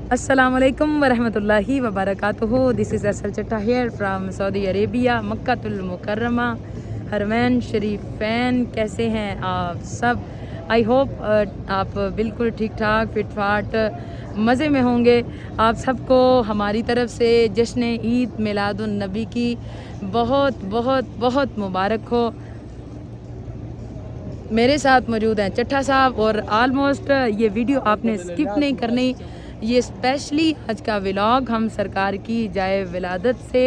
Assalamualaikum warahmatullahi wabarakatuh. This is Arsal Chatta here from Saudi Arabia, Makkatul Mukarrama, हरमैन शरीफैन। कैसे हैं आप सब? I hope आप बिल्कुल ठीक ठाक फिट फाट मज़े में होंगे। आप सबको हमारी तरफ से जश्न ईद मिलादुन नबी की बहुत बहुत बहुत मुबारक हो। मेरे साथ मौजूद हैं चट्टा साहब और ऑलमोस्ट ये वीडियो आपने स्किप नहीं करनी। ये स्पेशली आज का व्लॉग हम सरकार की जाए विलादत से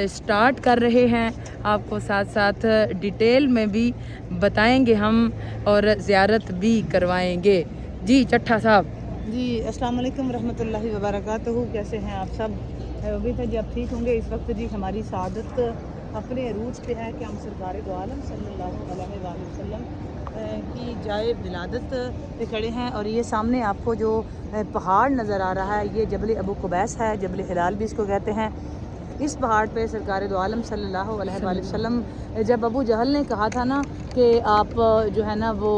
स्टार्ट कर रहे हैं। आपको साथ साथ डिटेल में भी बताएंगे हम और ज़ियारत भी करवाएंगे। जी चट्टा साहब। जी अस्सलाम वालेकुम रहमतुल्लाहि व बरकातहू। कैसे हैं आप सब? उम्मीद है जी आप ठीक होंगे। इस वक्त जी हमारी सादत अपने अरूज पे है कि हम सरकार दो आलम सल्लल्लाहु अलैहि वसल्लम की जाए विलादत पे खड़े हैं। और ये सामने आपको जो पहाड़ नज़र आ रहा है ये जबल अबू कुबैस है, जबल हिलाल भी इसको कहते हैं। इस पहाड़ पे सरकार दो आलम सल्लल्लाहु अलैहि वसल्लम जब अबू जहल ने कहा था ना कि आप जो है ना वो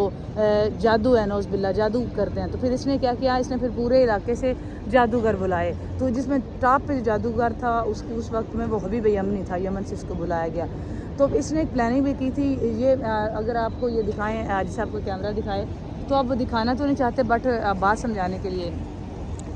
जादू है नौज़ बिल्ला जादू करते हैं, तो फिर इसने क्या किया, इसने फिर पूरे इलाके से जादूगर बुलाए। तो जिसमें टॉप पे जो जादूगर था उस वक्त में वो हबीब यमनी था, यमन से इसको बुलाया गया। तो इसने एक प्लानिंग भी की थी। ये अगर आपको ये दिखाएं, जैसे आपको कैमरा दिखाए तो आप दिखाना तो नहीं चाहते बट बात समझाने के लिए।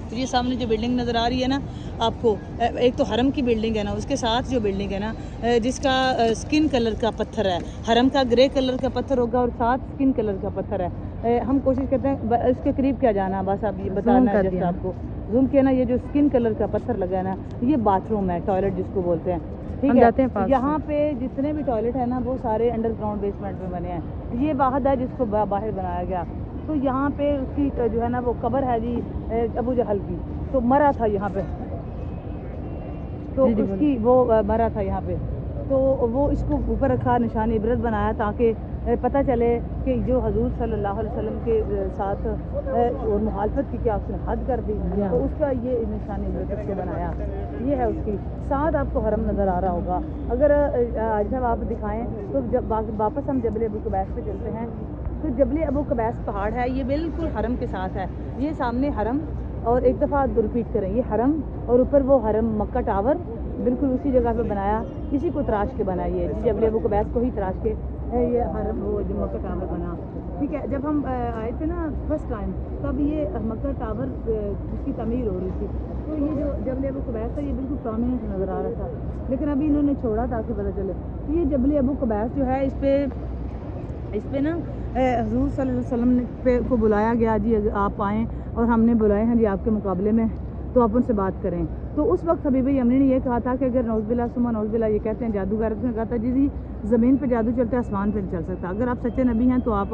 तो ये सामने जो बिल्डिंग नज़र आ रही है ना आपको, एक तो हरम की बिल्डिंग है ना, उसके साथ जो बिल्डिंग है ना जिसका स्किन कलर का पत्थर है, हरम का ग्रे कलर का पत्थर होगा और साथ स्किन कलर का पत्थर है। हम कोशिश करते हैं इसके करीब क्या जाना, बस आप ये बताना है जैसे आपको जूम किया ना। ये जो स्किन कलर का पत्थर लगा है ना, ये बाथरूम है, टॉयलेट जिसको बोलते हैं, ठीक है। यहाँ पे जितने भी टॉयलेट है ना वो सारे अंडरग्राउंड बेसमेंट में बने हैं। ये वाहद है जिसको बाहर बनाया गया। तो यहाँ पे उसकी जो है ना वो कब्र है जी अबू जहल की, तो मरा था यहाँ पे, तो उसकी वो मरा था यहाँ पे, तो वो इसको ऊपर रखा, निशान इबरत बनाया ताकि पता चले कि जो हजूर सल्लल्लाहु अलैहि वसल्लम के साथ और मुखालफत की क्या उसने हद कर दी, तो उसका ये निशान इबरत उसको बनाया। ये है उसकी साथ आपको हरम नज़र आ रहा होगा। अगर जब आप दिखाएं तो जब वापस हम जबल अबू कुबैस पे चलते हैं तो जबल अबू कुबैस पहाड़ है, ये बिल्कुल हरम के साथ है। ये सामने हरम, और एक दफ़ा रिपीट करें, ये हरम और ऊपर वो हरम मक्का टावर बिल्कुल उसी जगह पे बनाया, किसी को तराश के बनाई है, जबल अबू कुबैस को ही तराश के ये हरम वो जो मक्का टावर बना, ठीक है। जब हम आए थे ना फर्स्ट टाइम तब ये मक्का टावर जिसकी तमीर हो रही थी, तो ये जो जबल अबू कुबैस था ये बिल्कुल प्रोमिनेंट नज़र आ रहा था, लेकिन अभी इन्होंने छोड़ा ताकि पता चले। तो ये जबल अबू कुबैस जो है इस पे ना हज़ूर सल्लल्लाहु अलैहि वसल्लम को बुलाया गया जी, आप आएँ, और हमने बुलाए हैं जी आपके मुकाबले में, तो आप उनसे बात करें। तो उस वक्त हबीब यमनी ने यह कहा था कि अगर नौज़बिल्ला सुमा नौज़बिल्ला ये कहते हैं जादूगर, उसने कहा था जी ज़मीन पे जादू चलता है, आसमान पे नहीं चल सकता। अगर आप सच्चे नबी हैं तो आप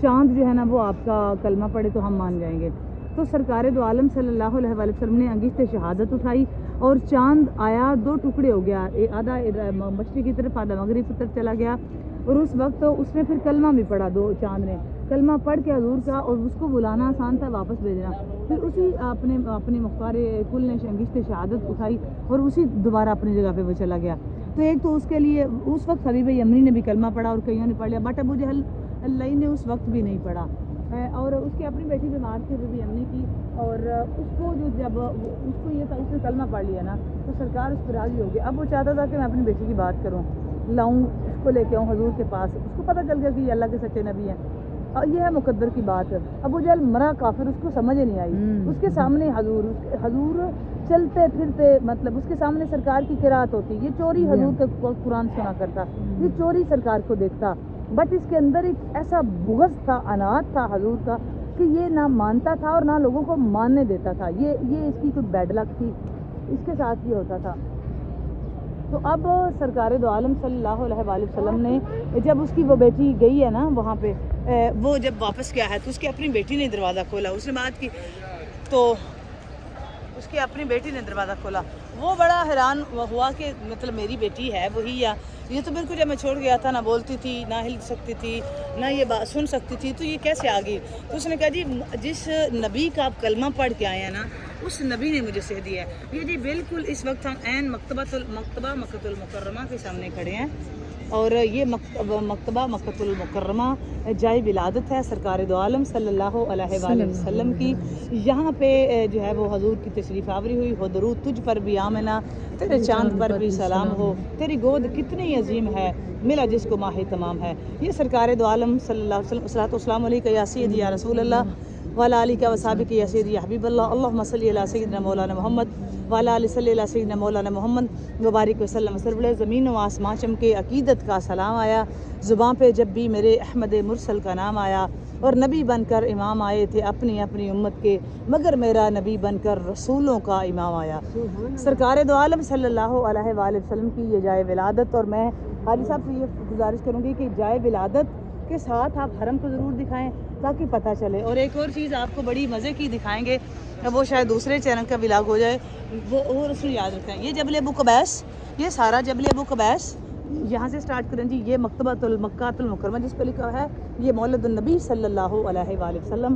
चाँद जो है ना वो आपका कलमा पढ़े तो हम मान जाएंगे। तो सरकार दो आलम सल्लल्लाहु अलैहि वसल्लम ने अंगीठे शहादत उठाई और चाँद आया, दो टुकड़े हो गया, आधा मशरिक़ की तरफ आधा मगरिब की तरफ चला गया। और उस वक्त तो उसने फिर कलमा भी पढ़ा, दो चाँद ने कलमा पढ़ के हजूर का, और उसको बुलाना आसान था, वापस भेजना। फिर उसी अपने मुख्तार कुल ने अंगीठे शहादत उठाई और उसी दोबारा अपनी जगह पे वो चला गया। तो एक तो उसके लिए उस वक्त हबीब यमनी ने भी कलमा पढ़ा और कईयों ने पढ़ लिया, बट अबू जहल ने उस वक्त भी नहीं पढ़ा। और उसकी अपनी बेटी बीमार थी हबीब यमनी की, और उसको जो जब उसको ये था उसने कलमा पढ़ लिया ना तो सरकार उस पर राजी हो गई। अब वो चाहता था कि मैं अपनी बेटी की बात करूँ, लाऊं, उसको लेके आऊँ हजूर के पास। उसको पता चल गया कि ये अल्लाह के सच्चे नबी हैं, और ये है मुकद्दर की बात है। अबू जहल मरा काफिर, उसको समझ ही नहीं आई। उसके सामने हजूर चलते फिरते, मतलब उसके सामने सरकार की किरात होती, ये चोरी हजूर का कुरान सुना करता, ये चोरी सरकार को देखता, बट इसके अंदर एक ऐसा बुग़्ज़ था, अनाथ था हजूर का, कि ये ना मानता था और ना लोगों को मानने देता था। ये इसकी कोई बैड लक थी, इसके साथ ये होता था। तो अब सरकार दो आलम सल्लल्लाहु अलैहि वसल्लम ने जब उसकी वो बेटी गई है ना वहाँ पे, वो जब वापस गया है तो उसकी अपनी बेटी ने दरवाज़ा खोला, उसने बात की तो उसकी अपनी बेटी ने दरवाज़ा खोला। वो बड़ा हैरान हुआ कि मतलब मेरी बेटी है वही, या ये तो बिल्कुल जब मैं छोड़ गया था ना बोलती थी, ना हिल सकती थी, ना ये बात सुन सकती थी, तो ये कैसे आ गई? तो उसने कहा जी जिस नबी का आप कलमा पढ़ के आए हैं ना उस नबी ने मुझे सह दिया है। ये जी बिल्कुल इस वक्त हम ऐन मक्तबा मक्कतुल मुकर्रमा के सामने खड़े हैं, اور یہ مکتبہ مکۃ المکرمہ جائے ولادت ہے سرکار دو عالم صلی اللہ علیہ وآلہ وسلم کی. یہاں پہ جو ہے وہ حضور کی تشریف آوری ہوئی. ہو درود تجھ پر بھی آمنہ، تیرے چاند پر بھی سلام ہو، تیری گود کتنی عظیم ہے، ملا جس کو ماہ تمام ہے. یہ سرکار دو عالم صلی اللہ علیہ وسلم الصلاۃ والسلام علیکہ یا سیدی یا رسول اللہ وعلی آلہ و صحبہ یا سیدی یا حبیب اللہ. اللہم صلی علی سیدنا مولانا محمد وعلی آلہ صلی علی سیدنا مولانا محمد وبارک وسلم. سربلے زمین و آسمان چمکے، عقیدت کا سلام آیا زباں پہ جب بھی میرے احمد مرسل کا نام آیا. اور نبی بن کر امام آئے تھے اپنی اپنی امت کے، مگر میرا نبی بن کر رسولوں کا امام آیا. سرکار دو عالم صلی اللہ علیہ وآلہ وسلم کی یہ جائے ولادت. اور میں حاجی صاحب سے یہ گزارش کروں گی کہ جائے ولادت کے ساتھ آپ حرم کو ضرور دکھائیں تاکہ پتہ چلے. اور ایک اور چیز آپ کو بڑی مزے کی دکھائیں گے، وہ شاید دوسرے چینل کا ولاگ ہو جائے، وہ اس میں یاد رکھیں. یہ جبل ابو قبیس، یہ سارا جبل ابو قبیس یہاں سے سٹارٹ کریں جی. یہ مکتبہ مکۃ المکرمہ جس پہ لکھا ہے، یہ مولد النبی صلی اللہ علیہ وآلہ وسلم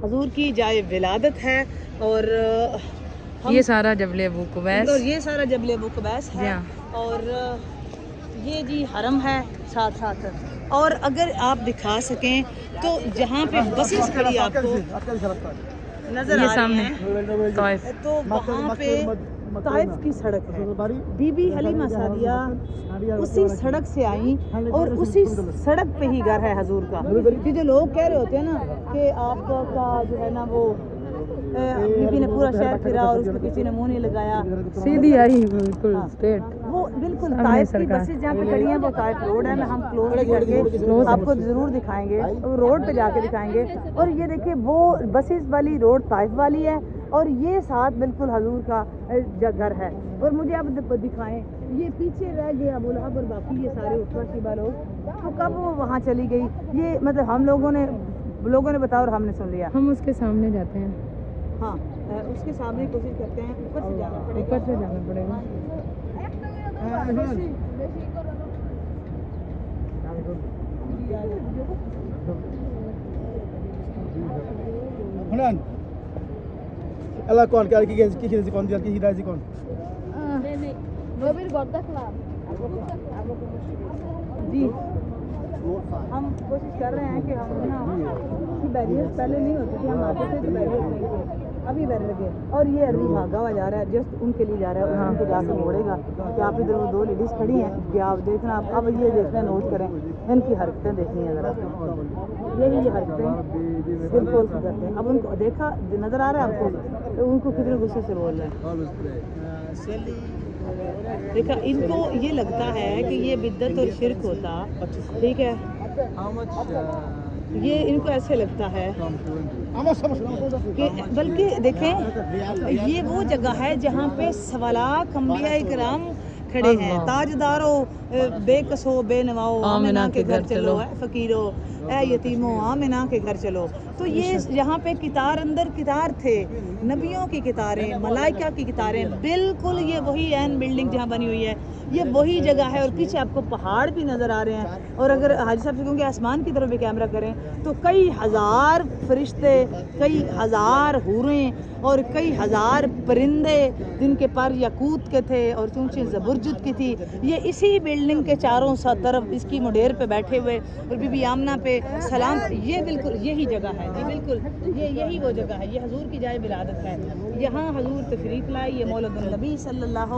حضور کی جائے ولادت ہے. اور یہ سارا جبل ابو قبیس، اور یہ سارا جبل ابو قبیس ہے. اور یہ جی حرم ہے ساتھ ساتھ. اور اگر آپ دکھا سکیں تو جہاں پہ بسیز کھڑی آپ کو نظر آ رہی ہیں، طائف، تو وہاں پہ طائف کی سڑک ہے. بی بی حلیمہ سعدیہ اسی سڑک سے آئیں اور اسی سڑک پہ ہی گھر ہے حضور کا. یہ جو لوگ کہہ رہے ہوتے ہیں نا کہ آپ کا جو ہے نا وہ بی بی نے پورا شہر پھرا اور اس کو کسی نے منہ نہیں لگایا، سیدھی آئی بالکل اسٹریٹ. وہ بالکل طائف کی بسیں جہاں پہ کھڑی ہیں وہ طائف روڈ ہے. ہم کلوز کر کے آپ کو ضرور دکھائیں گے، روڈ پہ جا کے دکھائیں گے. اور یہ دیکھیں وہ بسیز والی روڈ طائف والی ہے اور یہ ساتھ بالکل حضور کا گھر ہے. اور مجھے آپ دکھائیں، یہ پیچھے رہ گئے ابو لہب اور باقی یہ سارے اتبا شیبہ لوگ، تو کب وہ وہاں چلی گئی؟ یہ مطلب ہم لوگوں نے بتایا اور ہم نے سن لیا. ہم اس کے سامنے جاتے ہیں. ہاں اس کے سامنے کوشش کرتے ہیں، اوپر سے جانا پڑے گا. اوپر سے جانا پڑے گا. اللہ کون کیا کی کون دیا کی ہدایت کون নবীর গর্দা খেলাম جی. ہم کوشش کر رہے ہیں کہ ہم نا بیریئرز پہلے نہیں ہوتے تھے، ہم آتے تھے تو بیریئرز نہیں تھے، ابھی بیریئر لگے. اور یہ ابھی بھاگا ہوا جا رہا ہے، جسٹ ان کے لیے جا رہا ہے، ان کو جا کے موڑے گا کہ آپ ادھر وہ دو لیڈیز کھڑی ہیں کہ آپ دیکھنا. اب یہ دیکھنا نوٹ کریں، ان کی حرکتیں دیکھنی ہیں ذرا. یہ حرکتیں بالکل کرتے ہیں. اب ان کو دیکھا نظر آ رہا ہے آپ کو، تو ان کو کتنے غصے سے بول رہے ہیں. دیکھا ان کو یہ لگتا ہے کہ یہ بدعت اور شرک ہوتا، ٹھیک ہے، یہ ان کو ایسے لگتا ہے کہ بلکہ دیکھیں یہ وہ جگہ ہے جہاں پہ سوالاق انبیاء کرام کھڑے ہیں. تاجدارو بے کسو بے نواؤ آمنہ کے گھر چلو، اے فقیرو اے یتیمو آمنہ کے گھر چلو. تو یہ یہاں پہ کتار اندر کتار تھے، نبیوں کی کتاریں، ملائکہ کی کتاریں. بالکل یہ وہی عین بلڈنگ جہاں بنی ہوئی ہے، یہ وہی جگہ ہے. اور پیچھے آپ کو پہاڑ بھی نظر آ رہے ہیں. اور اگر حاجی صاحب سے کہوں کہ آسمان کی طرف بھی کیمرہ کریں تو کئی ہزار فرشتے، کئی ہزار حوریں اور کئی ہزار پرندے جن کے پر یاقوت کے تھے اور چونچیں زبرجد کی تھی، یہ اسی بلڈنگ کے چاروں طرف اس کی مڈیر پہ بیٹھے ہوئے اور بی بی آمنہ پہ سلام. یہ بالکل یہی جگہ ہے جی، بالکل یہی وہ جگہ ہے. یہ حضور کی جائے ولادت ہے. یہاں حضور تشریف لائے. یہ مولد النبی صلی اللہ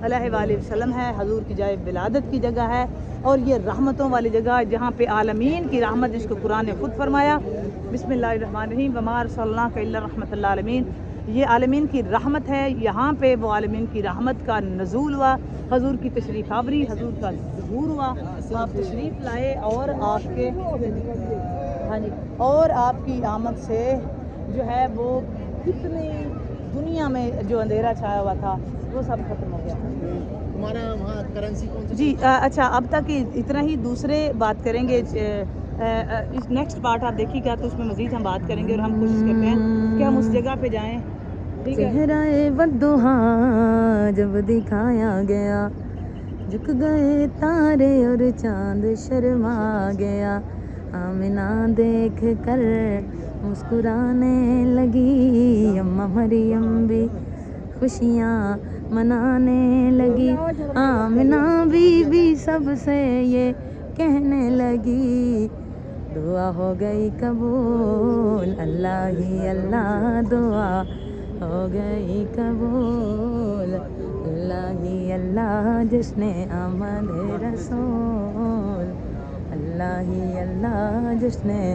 علیہ وآلہ وسلم ہے، حضور کی جائے ولادت کی جگہ ہے. اور یہ رحمتوں والی جگہ جہاں پہ عالمین کی رحمت، جس کو قرآن نے خود فرمایا بسم اللہ الرحمن الرحیم وما ارسلناک الا رحمۃ للعالمین، یہ عالمین کی رحمت ہے. یہاں پہ وہ عالمین کی رحمت کا نزول ہوا، حضور کی تشریف آوری، حضور کا ظہور ہوا. آپ تشریف لائے اور آپ کے ہاں جی، اور آپ کی آمد سے جو ہے وہ کتنی دنیا میں جو اندھیرا چھایا ہوا تھا وہ سب ختم ہو گیا. ہمارا وہاں کرنسی کون سی؟ جی اچھا، اب تک اتنا ہی. دوسرے بات کریں گے، اس نیکسٹ پارٹ آپ دیکھیے گا تو اس میں مزید ہم بات کریں گے. اور ہم کوشش کرتے ہیں کہ ہم اس جگہ پہ جائیں. چہرہ والضحا جب دکھایا گیا، جھک گئے تارے اور چاند شرما گیا. آمنہ دیکھ کر مسکرانے لگی، اماں مریم بھی خوشیاں منانے لگی. آمنہ بی بی سب سے یہ کہنے لگی دعا ہو گئی قبول اللہ ہی اللہ دعا ہو گئی قبول اللہ ہی اللہ جس نے آمد رسول اللہ ہی اللہ جس نے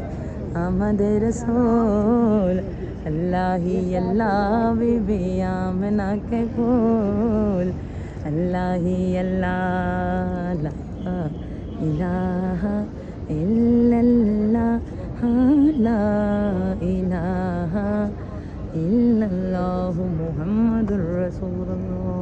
آمد رسول اللہ ہی اللہ بی بی آمنہ کے پھول اللہ ہی اللہ لا الہ الا اللہ لا الہ الا اللہ محمد الرسول اللہ.